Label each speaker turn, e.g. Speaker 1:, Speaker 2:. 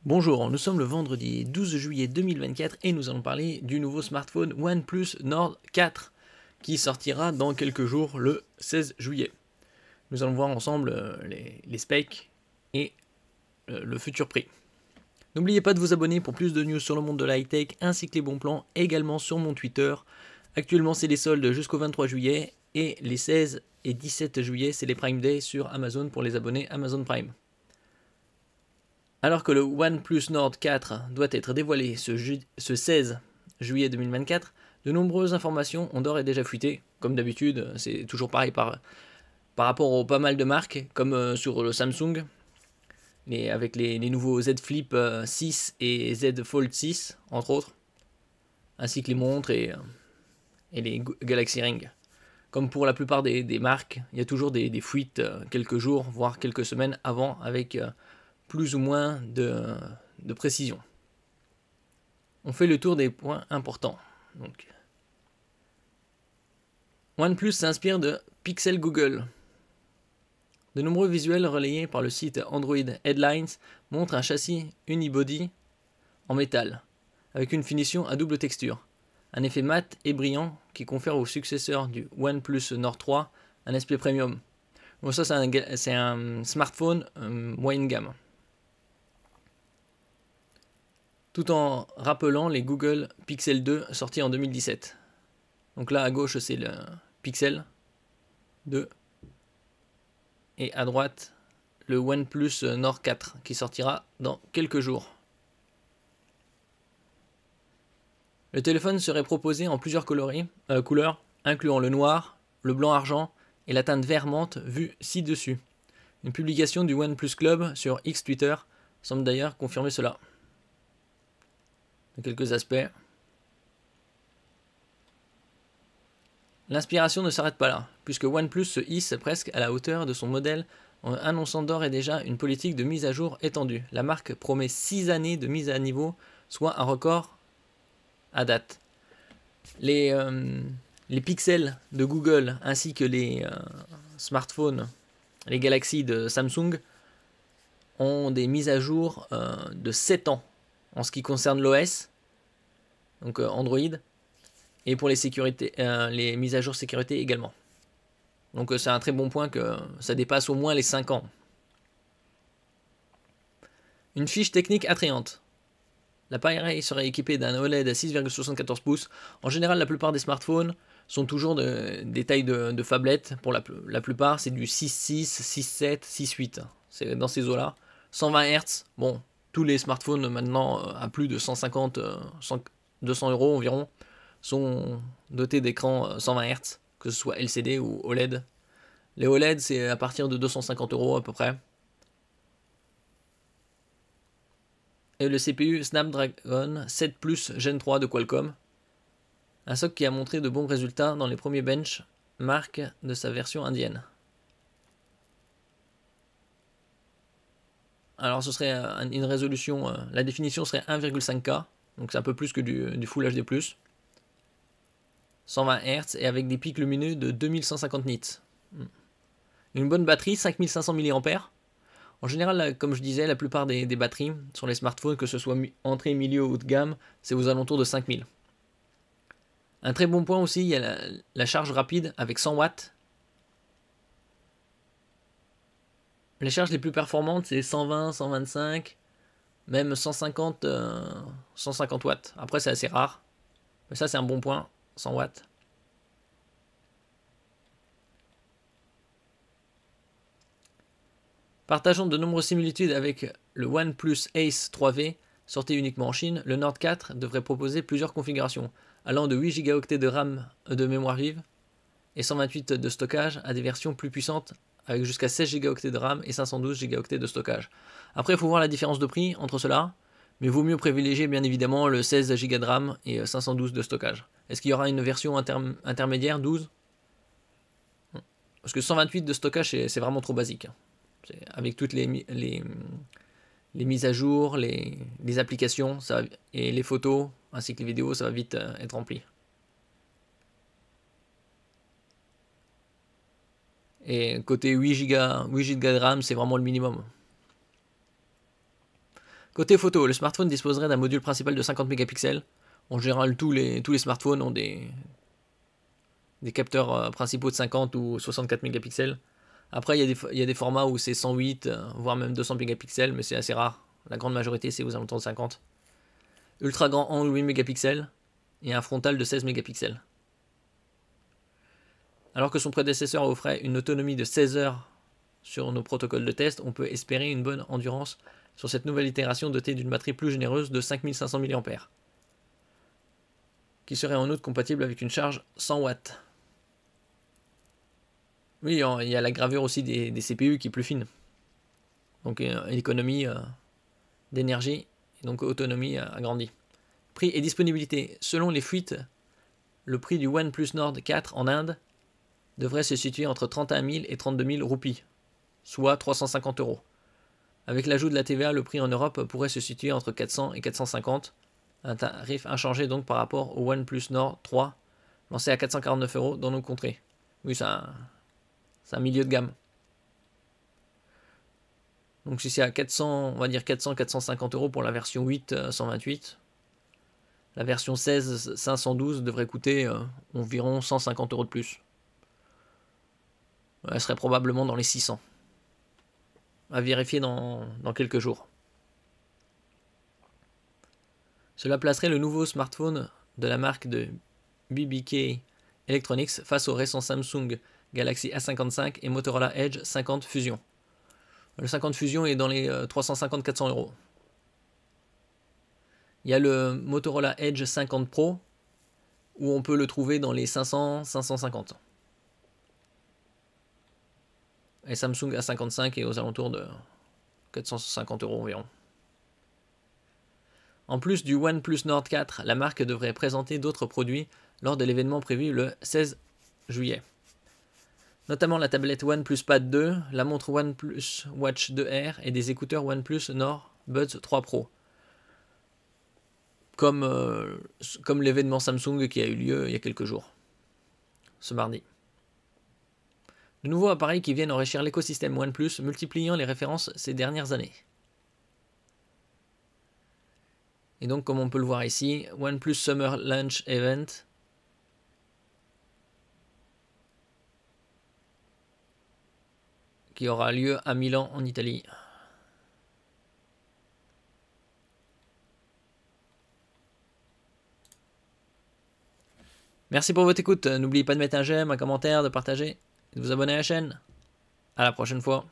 Speaker 1: Bonjour, nous sommes le vendredi 12 juillet 2024 et nous allons parler du nouveau smartphone OnePlus Nord 4 qui sortira dans quelques jours le 16 juillet. Nous allons voir ensemble les specs et le futur prix. N'oubliez pas de vous abonner pour plus de news sur le monde de la high-tech ainsi que les bons plans également sur mon Twitter. Actuellement c'est les soldes jusqu'au 23 juillet et les 16 et 17 juillet c'est les Prime Day sur Amazon pour les abonnés Amazon Prime. Alors que le OnePlus Nord 4 doit être dévoilé ce 16 juillet 2024, de nombreuses informations ont d'ores et déjà fuité. Comme d'habitude, c'est toujours pareil par rapport aux pas mal de marques, comme sur le Samsung, avec les nouveaux Z Flip 6 et Z Fold 6, entre autres, ainsi que les montres et les Galaxy Ring. Comme pour la plupart des marques, il y a toujours des fuites quelques jours, voire quelques semaines avant, avec plus ou moins de précision. On fait le tour des points importants. Donc, OnePlus s'inspire de Pixel Google. De nombreux visuels relayés par le site Android Headlines montrent un châssis unibody en métal, avec une finition à double texture, un effet mat et brillant qui confère au successeur du OnePlus Nord 3 un aspect premium. Bon, ça c'est un smartphone moyenne gamme. Tout en rappelant les Google Pixel 2 sortis en 2017. Donc là à gauche c'est le Pixel 2 et à droite le OnePlus Nord 4 qui sortira dans quelques jours. Le téléphone serait proposé en plusieurs couleurs, incluant le noir, le blanc argent et la teinte vert menthe vue ci-dessus. Une publication du OnePlus Club sur X Twitter semble d'ailleurs confirmer cela. Quelques aspects. L'inspiration ne s'arrête pas là, puisque OnePlus se hisse presque à la hauteur de son modèle en annonçant d'ores et déjà une politique de mise à jour étendue. La marque promet 6 années de mise à niveau, soit un record à date. Les pixels de Google ainsi que les smartphones, les Galaxy de Samsung, ont des mises à jour de 7 ans en ce qui concerne l'OS, donc Android, et pour les mises à jour sécurité également. Donc c'est un très bon point que ça dépasse au moins les 5 ans. Une fiche technique attrayante. L'appareil serait équipé d'un OLED à 6,74 pouces. En général, la plupart des smartphones sont toujours des tailles de phablettes. Pour la plupart, c'est du 6.6, 6.7, 6.8. C'est dans ces eaux-là. 120 Hz. Bon, tous les smartphones maintenant à plus de 150, 200 euros environ sont dotés d'écrans 120 Hz, que ce soit LCD ou OLED. Les OLED, c'est à partir de 250 euros à peu près. Et le CPU Snapdragon 7 Plus Gen 3 de Qualcomm. Un SoC qui a montré de bons résultats dans les premiers benchmarks de sa version indienne. Alors ce serait une résolution, la définition serait 1,5K, donc c'est un peu plus que du Full HD+. 120 Hz et avec des pics lumineux de 2150 nits. Une bonne batterie, 5500 mAh. En général, comme je disais, la plupart des batteries sur les smartphones, que ce soit entrée, milieu ou haut de gamme, c'est aux alentours de 5000. Un très bon point aussi, il y a la charge rapide avec 100 watts. Les charges les plus performantes, c'est 120, 125, même 150, 150 watts. Après, c'est assez rare. Mais ça, c'est un bon point, 100 watts. Partageant de nombreuses similitudes avec le OnePlus Ace 3V, sorti uniquement en Chine, le Nord 4 devrait proposer plusieurs configurations, allant de 8 Go de RAM de mémoire vive et 128 de stockage à des versions plus puissantes avec jusqu'à 16 Go de RAM et 512 Go de stockage. Après, il faut voir la différence de prix entre cela, mais vaut mieux privilégier bien évidemment le 16 Go de RAM et 512 de stockage. Est-ce qu'il y aura une version intermédiaire, 12 ? Parce que 128 de stockage, c'est vraiment trop basique. Avec toutes les mises à jour, les applications et les photos, ainsi que les vidéos, ça va vite être rempli. Et côté 8 Go de RAM, c'est vraiment le minimum. Côté photo, le smartphone disposerait d'un module principal de 50 mégapixels. En général, tous les smartphones ont des capteurs principaux de 50 ou 64 mégapixels. Après, il y a des formats où c'est 108, voire même 200 mégapixels, mais c'est assez rare. La grande majorité, c'est aux alentours de 50. Ultra grand angle 8 mégapixels et un frontal de 16 mégapixels. Alors que son prédécesseur offrait une autonomie de 16 heures sur nos protocoles de test, on peut espérer une bonne endurance sur cette nouvelle itération dotée d'une batterie plus généreuse de 5500 mAh, qui serait en outre compatible avec une charge 100 watts. Oui, il y a la gravure aussi des CPU qui est plus fine. Donc économie d'énergie et donc autonomie agrandie. Prix et disponibilité. Selon les fuites, le prix du OnePlus Nord 4 en Inde devrait se situer entre 31 000 et 32 000 roupies, soit 350 €. Avec l'ajout de la TVA, le prix en Europe pourrait se situer entre 400 et 450, un tarif inchangé donc par rapport au OnePlus Nord 3, lancé à 449 € dans nos contrées. Oui, c'est un milieu de gamme. Donc si c'est à 400, on va dire 400-450 € pour la version 8 128, la version 16 512 devrait coûter environ 150 € de plus. Elle serait probablement dans les 600. À vérifier dans quelques jours. Cela placerait le nouveau smartphone de la marque de BBK Electronics face au récent Samsung Galaxy A55 et Motorola Edge 50 Fusion. Le 50 Fusion est dans les 350-400 €. Il y a le Motorola Edge 50 Pro où on peut le trouver dans les 500-550. Et Samsung A55 est aux alentours de 450 € environ. En plus du OnePlus Nord 4, la marque devrait présenter d'autres produits lors de l'événement prévu le 16 juillet. Notamment la tablette OnePlus Pad 2, la montre OnePlus Watch 2R et des écouteurs OnePlus Nord Buds 3 Pro. Comme l'événement Samsung qui a eu lieu il y a quelques jours, ce mardi. De nouveaux appareils qui viennent enrichir l'écosystème OnePlus, multipliant les références ces dernières années. Et donc, comme on peut le voir ici, OnePlus Summer Launch Event. Qui aura lieu à Milan, en Italie. Merci pour votre écoute. N'oubliez pas de mettre un j'aime, un commentaire, de partager et de vous abonner à la chaîne. À la prochaine fois.